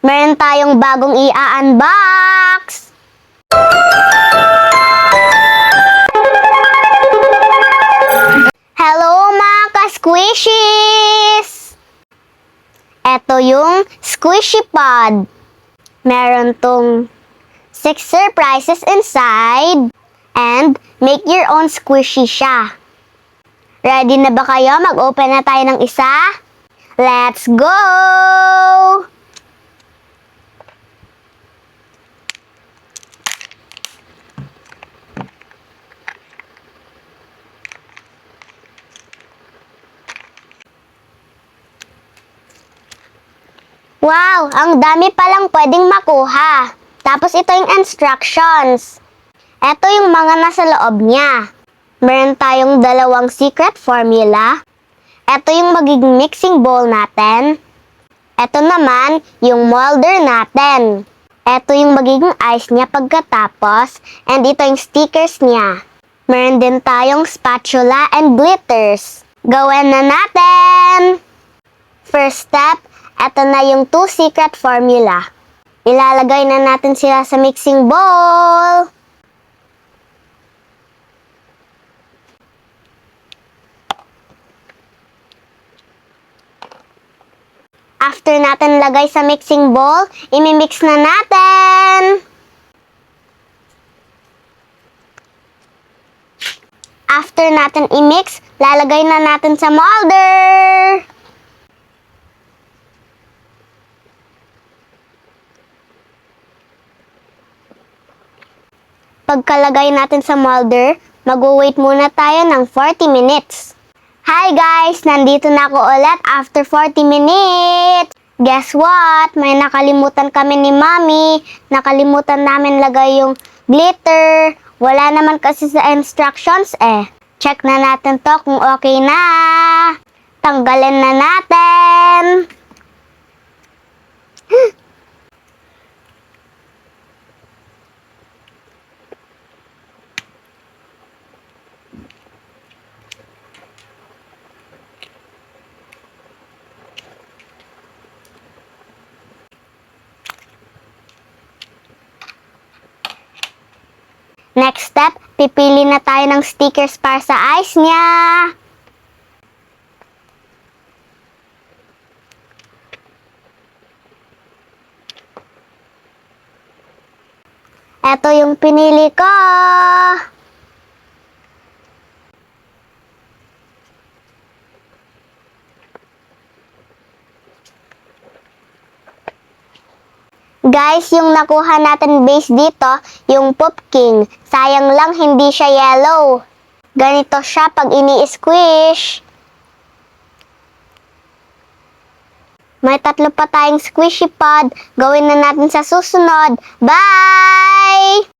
Meron tayong bagong i-unbox! Hello mga ka-squishies! Ito yung Squishy Pod. Meron tong 6 surprises inside and make your own squishy siya. Ready na ba kayo? Mag-open na tayo ng isa? Let's go! Wow! Ang dami palang pwedeng makuha. Tapos ito yung instructions. Ito yung mga nasa loob niya. Meron tayong 2 secret formula. Ito yung magiging mixing bowl natin. Ito naman yung molder natin. Ito yung magiging ice niya pagkatapos. And ito yung stickers niya. Meron din tayong spatula and glitters. Gawin na natin! First step, ito na yung 2 secret formula. Ilalagay na natin sila sa mixing bowl. After natin lagay sa mixing bowl, imimix na natin. After natin imix, lalagay na natin sa molder. Pagkalagay natin sa molder, mag-wait muna tayo ng 40 minutes. Hi guys! Nandito na ako ulit after 40 minutes! Guess what? May nakalimutan kami ni Mommy. Nakalimutan namin lagay yung glitter. Wala naman kasi sa instructions eh. Check na natin to kung okay na. Tanggalin na natin. Next step, pipili na tayo ng stickers para sa ice niya. Ito yung pinili ko. Guys, yung nakuha natin base dito, yung Pumpkin. Sayang lang hindi siya yellow. Ganito siya pag ini-squish. May 3 pa tayong squishy pod. Gawin na natin sa susunod. Bye!